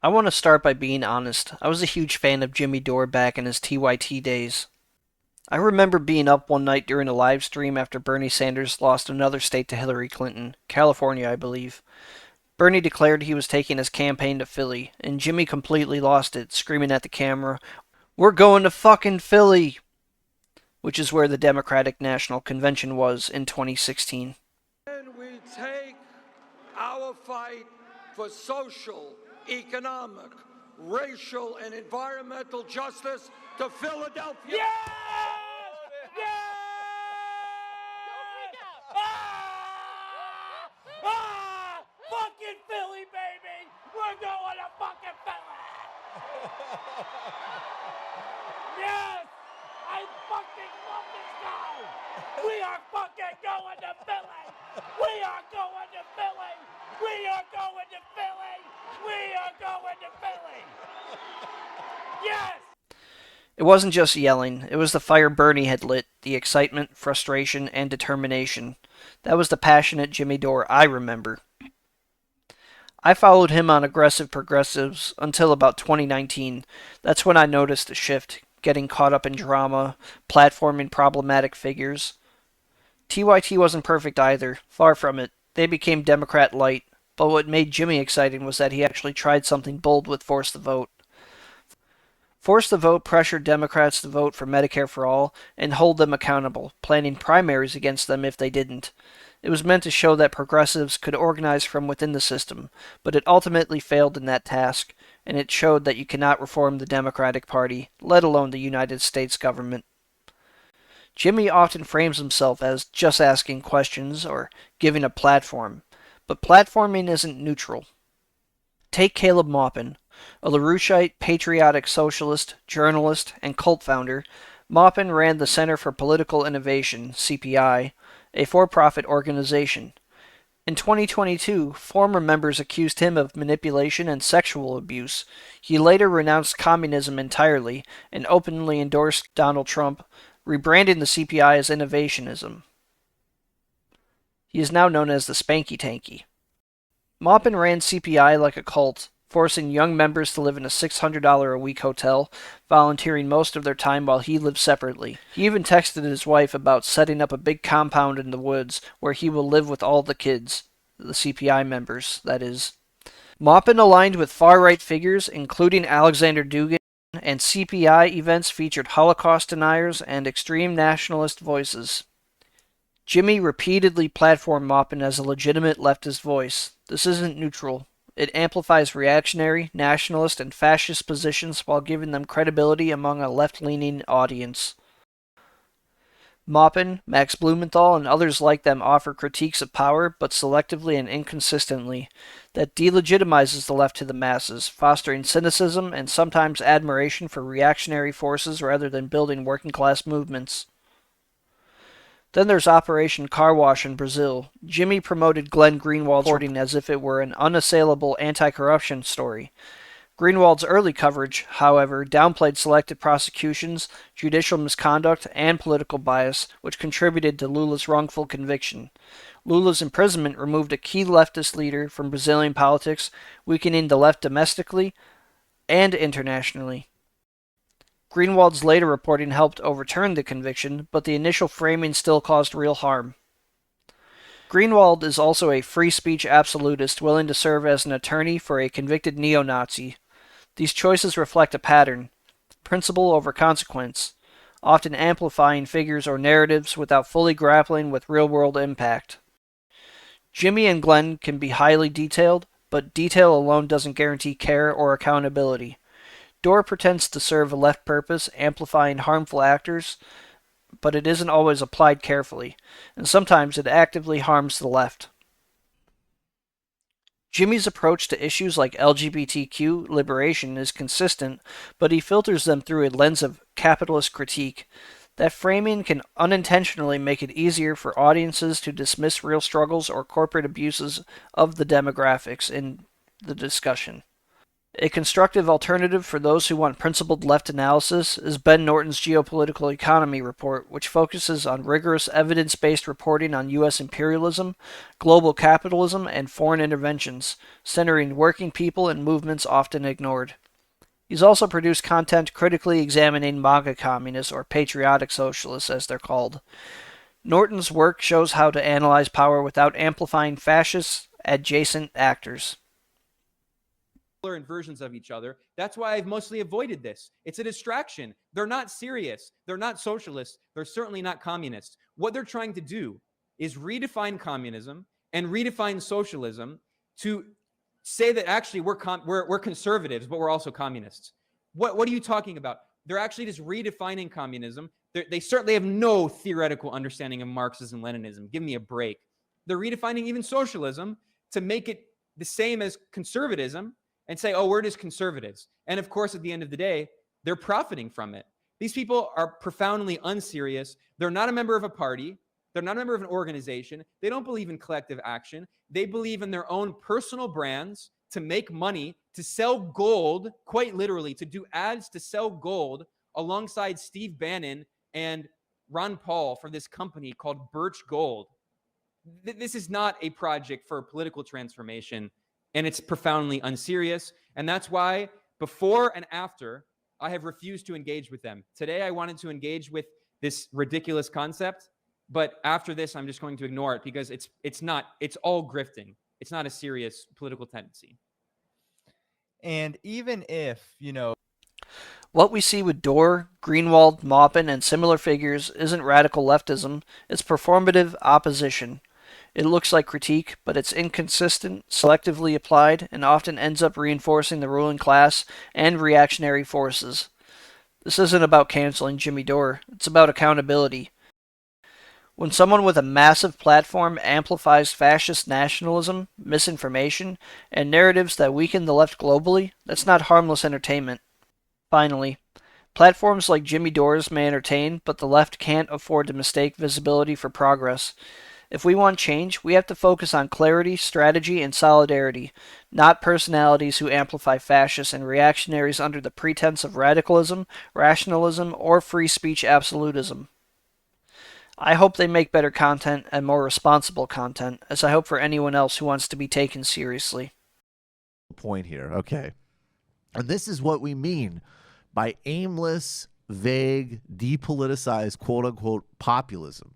I want to start by being honest. I was a huge fan of Jimmy Dore back in his TYT days. I remember being up one night during a live stream after Bernie Sanders lost another state to Hillary Clinton, California, I believe. Bernie declared he was taking his campaign to Philly, and Jimmy completely lost it, screaming at the camera, "We're going to fucking Philly!" Which is where the Democratic National Convention was in 2016. And we take our fight for social, economic, racial, and environmental justice to Philadelphia. Yes! Yes! Fucking Philly, baby! We're going to fucking Philly! Yes! I fucking love this guy! We are fucking going to Philly! We are going to Philly! We are going to Philly! We are going to Philly! Yes! It wasn't just yelling, it was the fire Bernie had lit, the excitement, frustration, and determination. That was the passionate Jimmy Dore I remember. I followed him on aggressive progressives until about 2019. That's when I noticed a shift, getting caught up in drama, platforming problematic figures. TYT wasn't perfect either, far from it. They became Democrat light, but what made Jimmy exciting was that he actually tried something bold with Force the Vote. Force the Vote pressured Democrats to vote for Medicare for All and hold them accountable, planning primaries against them if they didn't. It was meant to show that progressives could organize from within the system, but it ultimately failed in that task, and it showed that you cannot reform the Democratic Party, let alone the United States government. Jimmy often frames himself as just asking questions or giving a platform, but platforming isn't neutral. Take Caleb Maupin, a LaRoucheite, patriotic socialist, journalist, and cult founder. Maupin ran the Center for Political Innovation, CPI, a for-profit organization. In 2022, former members accused him of manipulation and sexual abuse. He later renounced communism entirely and openly endorsed Donald Trump, rebranding the CPI as innovationism. He is now known as the Spanky Tanky. Maupin ran CPI like a cult, forcing young members to live in a $600 a week hotel, volunteering most of their time while he lived separately. He even texted his wife about setting up a big compound in the woods where he will live with all the kids, the CPI members, that is. Maupin aligned with far-right figures, including Alexander Dugin, and CPI events featured Holocaust deniers and extreme nationalist voices. Jimmy repeatedly platformed Maupin as a legitimate leftist voice. This isn't neutral. It amplifies reactionary, nationalist, and fascist positions while giving them credibility among a left-leaning audience. Maupin, Max Blumenthal, and others like them offer critiques of power, but selectively and inconsistently, that delegitimizes the left to the masses, fostering cynicism and sometimes admiration for reactionary forces rather than building working-class movements. Then there's Operation Car Wash in Brazil. Jimmy promoted Glenn Greenwald's reporting as if it were an unassailable anti-corruption story. Greenwald's early coverage, however, downplayed selected prosecutions, judicial misconduct, and political bias, which contributed to Lula's wrongful conviction. Lula's imprisonment removed a key leftist leader from Brazilian politics, weakening the left domestically and internationally. Greenwald's later reporting helped overturn the conviction, but the initial framing still caused real harm. Greenwald is also a free speech absolutist willing to serve as an attorney for a convicted neo-Nazi. These choices reflect a pattern, principle over consequence, often amplifying figures or narratives without fully grappling with real-world impact. Jimmy and Glenn can be highly detailed, but detail alone doesn't guarantee care or accountability. Dore pretends to serve a left purpose, amplifying harmful actors, but it isn't always applied carefully, and sometimes it actively harms the left. Jimmy's approach to issues like LGBTQ liberation is consistent, but he filters them through a lens of capitalist critique. That framing can unintentionally make it easier for audiences to dismiss real struggles or corporate abuses of the demographics in the discussion. A constructive alternative for those who want principled left analysis is Ben Norton's Geopolitical Economy report, which focuses on rigorous evidence-based reporting on U.S. imperialism, global capitalism, and foreign interventions, centering working people and movements often ignored. He's also produced content critically examining MAGA communists, or patriotic socialists as they're called. Norton's work shows how to analyze power without amplifying fascist adjacent actors. And versions of each other. That's why I've mostly avoided this. It's a distraction. They're not serious. They're not socialists. They're certainly not communists. What they're trying to do is redefine communism and redefine socialism to say that actually we're conservatives, but we're also communists. What are you talking about? They're actually just redefining communism. They certainly have no theoretical understanding of Marxism and Leninism. Give me a break. They're redefining even socialism to make it the same as conservatism and say, oh, we're just conservatives. And of course, at the end of the day, they're profiting from it. These people are profoundly unserious. They're not a member of a party. They're not a member of an organization. They don't believe in collective action. They believe in their own personal brands to make money, to sell gold, quite literally, to do ads to sell gold alongside Steve Bannon and Ron Paul for this company called Birch Gold. This is not a project for political transformation, and it's profoundly unserious. And that's why before and after, I have refused to engage with them. Today, I wanted to engage with this ridiculous concept, but after this, I'm just going to ignore it because it's all grifting. It's not a serious political tendency. And even if, What we see with Dore, Greenwald, Maupin, and similar figures isn't radical leftism, it's performative opposition. It looks like critique, but it's inconsistent, selectively applied, and often ends up reinforcing the ruling class and reactionary forces. This isn't about canceling Jimmy Dore, it's about accountability. When someone with a massive platform amplifies fascist nationalism, misinformation, and narratives that weaken the left globally, that's not harmless entertainment. Finally, platforms like Jimmy Dore's may entertain, but the left can't afford to mistake visibility for progress. If we want change, we have to focus on clarity, strategy, and solidarity, not personalities who amplify fascists and reactionaries under the pretense of radicalism, rationalism, or free speech absolutism. I hope they make better content and more responsible content, as I hope for anyone else who wants to be taken seriously. Point here, okay. And this is what we mean by aimless, vague, depoliticized, quote-unquote, populism.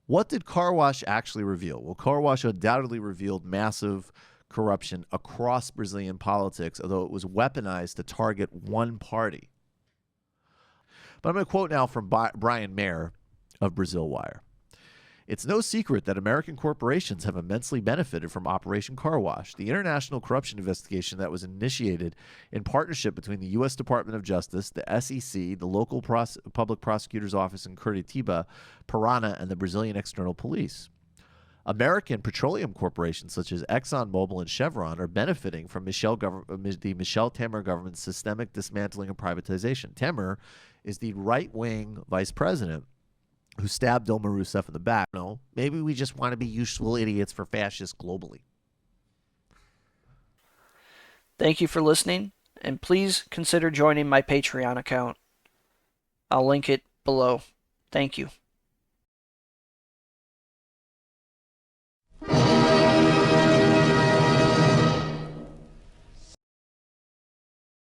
What did Car Wash actually reveal? Well, Car Wash undoubtedly revealed massive corruption across Brazilian politics, although it was weaponized to target one party. But I'm going to quote now from Brian Mayer of Brazil Wire. It's no secret that American corporations have immensely benefited from Operation Car Wash, the international corruption investigation that was initiated in partnership between the U.S. Department of Justice, the SEC, the local public prosecutor's office in Curitiba, Paraná, and the Brazilian External Police. American petroleum corporations such as ExxonMobil and Chevron are benefiting from the Michel Temer government's systemic dismantling and privatization. Temer is the right-wing vice president who stabbed Dilma Rousseff in the back. No, maybe we just want to be useful idiots for fascists globally. Thank you for listening, and please consider joining my Patreon account. I'll link it below. Thank you.